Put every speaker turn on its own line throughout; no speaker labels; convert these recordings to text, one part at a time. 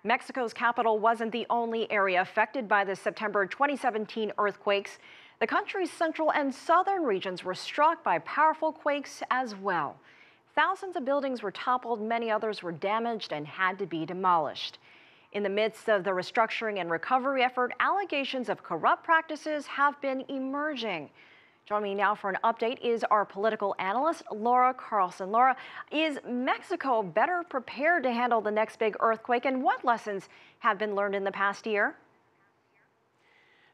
Mexico's capital wasn't the only area affected by the September 2017 earthquakes. The country's central and southern regions were struck by powerful quakes as well. Thousands of buildings were toppled, many others were damaged and had to be demolished. In the midst of the restructuring and recovery effort, allegations of corrupt practices have been emerging. Joining me now for an update is our political analyst, Laura Carlsen. Laura, is Mexico better prepared to handle the next big earthquake, and what lessons have been learned in the past year?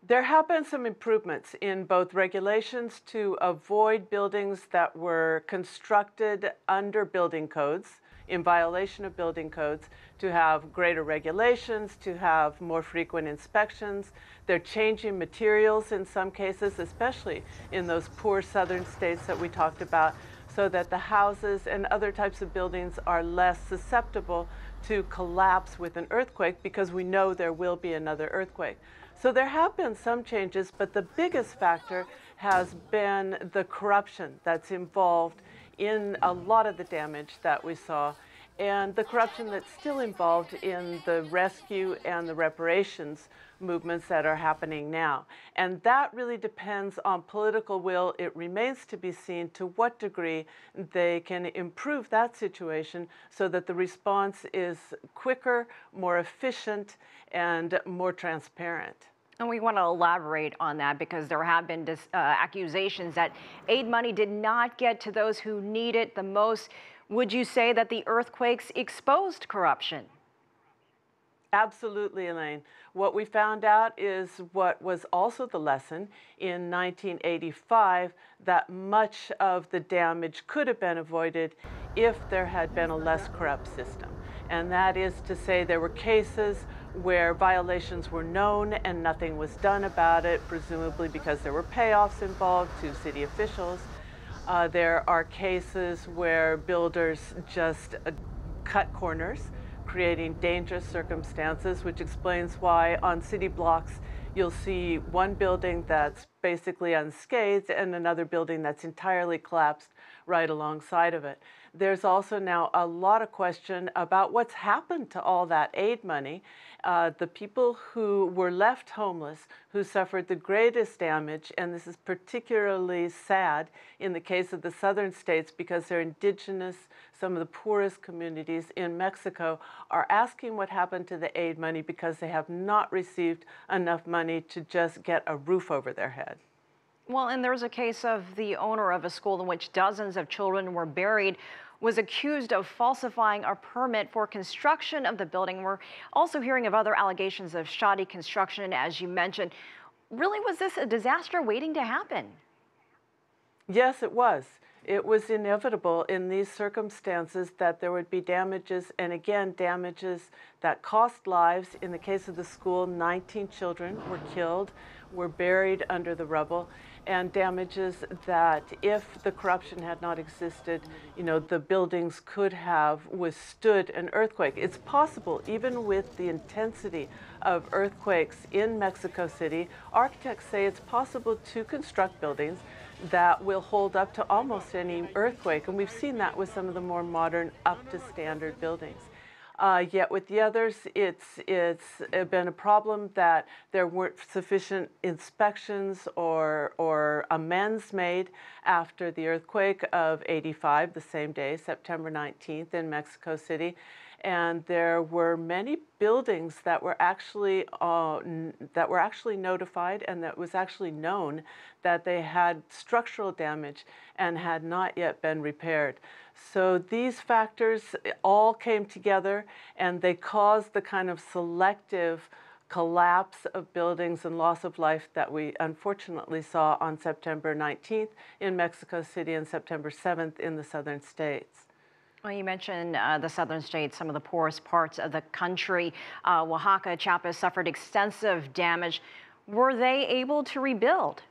There have been some improvements in both regulations to avoid buildings that were constructed under building codes, in violation of building codes, to have greater regulations, to have more frequent inspections. They're changing materials in some cases, especially in those poor southern states that we talked about, so that the houses and other types of buildings are less susceptible to collapse with an earthquake, because we know there will be another earthquake. So there have been some changes, but the biggest factor has been the corruption that's involved in a lot of the damage that we saw, and the corruption that's still involved in the rescue and the reparations movements that are happening now. And that really depends on political will. It remains to be seen to what degree they can improve that situation so that the response is quicker, more efficient, and more transparent.
And we want to elaborate on that because there have been accusations that aid money did not get to those who need it the most. Would you say that the earthquakes exposed corruption?
Absolutely, Elaine. What we found out is what was also the lesson in 1985, that much of the damage could have been avoided if there had been a less corrupt system. And that is to say, there were cases where violations were known and nothing was done about it, presumably because there were payoffs involved to city officials. There are cases where builders just cut corners, creating dangerous circumstances, which explains why on city blocks you'll see one building that's basically unscathed and another building that's entirely collapsed right alongside of it. There's also now a lot of question about what's happened to all that aid money. The people who were left homeless, who suffered the greatest damage, and this is particularly sad in the case of the southern states because they're indigenous, some of the poorest communities in Mexico, are asking what happened to the aid money because they have not received enough money to just get a roof over their head.
Well, and there's a case of the owner of a school in which dozens of children were buried was accused of falsifying a permit for construction of the building. We're also hearing of other allegations of shoddy construction, as you mentioned. Really, was this a disaster waiting to happen?
Yes, it was. It was inevitable in these circumstances that there would be damages, and again, damages that cost lives. In the case of the school, 19 children were killed, were buried under the rubble, and damages that if the corruption had not existed, the buildings could have withstood an earthquake. It's possible, even with the intensity of earthquakes in Mexico City, architects say it's possible to construct buildings that will hold up to almost any earthquake, and we've seen that with some of the more modern, up-to-standard buildings. Yet with the others, it's been a problem that there weren't sufficient inspections or amends made after the earthquake of '85, the same day, September 19th in Mexico City. And there were many buildings that were actually notified, and that was actually known that they had structural damage and had not yet been repaired. So these factors all came together, and they caused the kind of selective collapse of buildings and loss of life that we unfortunately saw on September 19th in Mexico City and September 7th in the southern states.
Well, you mentioned the southern states, some of the poorest parts of the country. Oaxaca, Chiapas suffered extensive damage. Were they able to rebuild?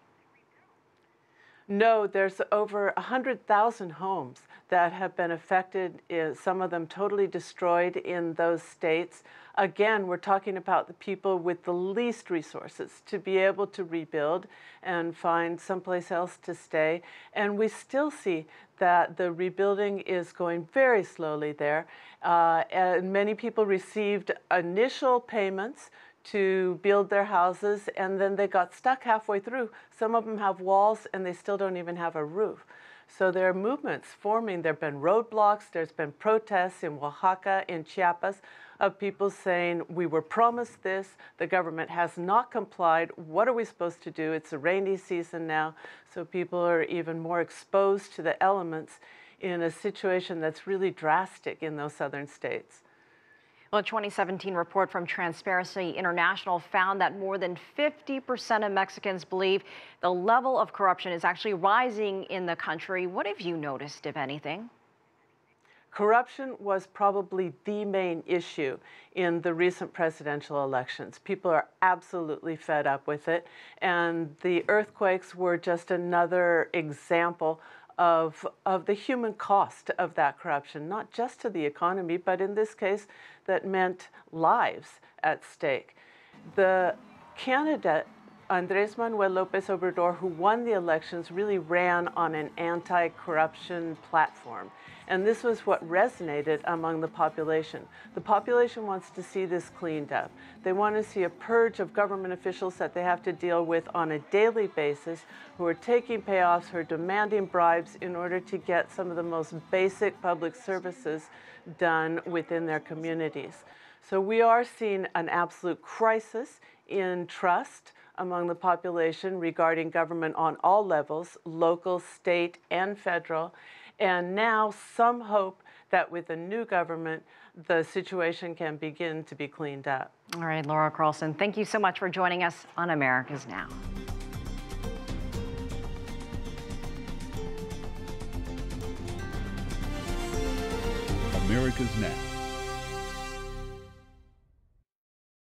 No, there's over 100,000 homes that have been affected, some of them totally destroyed in those states. Again, we're talking about the people with the least resources to be able to rebuild and find someplace else to stay. And we still see that the rebuilding is going very slowly there. And many people received initial payments to build their houses, and then they got stuck halfway through. Some of them have walls, and they still don't even have a roof. So there are movements forming. There have been roadblocks. There's been protests in Oaxaca, in Chiapas, of people saying, we were promised this, the government has not complied, what are we supposed to do? It's a rainy season now, so people are even more exposed to the elements in a situation that's really drastic in those southern states.
Well, a 2017 report from Transparency International found that more than 50% of Mexicans believe the level of corruption is actually rising in the country. What have you noticed, if anything?
Corruption was probably the main issue in the recent presidential elections. People are absolutely fed up with it, and the earthquakes were just another example of the human cost of that corruption, not just to the economy, but in this case, that meant lives at stake. The candidate, Andrés Manuel López Obrador, who won the elections, really ran on an anti-corruption platform. And this was what resonated among the population. The population wants to see this cleaned up. They want to see a purge of government officials that they have to deal with on a daily basis, who are taking payoffs, who are demanding bribes in order to get some of the most basic public services done within their communities. So we are seeing an absolute crisis in trust among the population regarding government on all levels, local, state, and federal. And now some hope that with a new government, the situation can begin to be cleaned up.
All right, Laura Carlsen, thank you so much for joining us on America's Now.
America's Now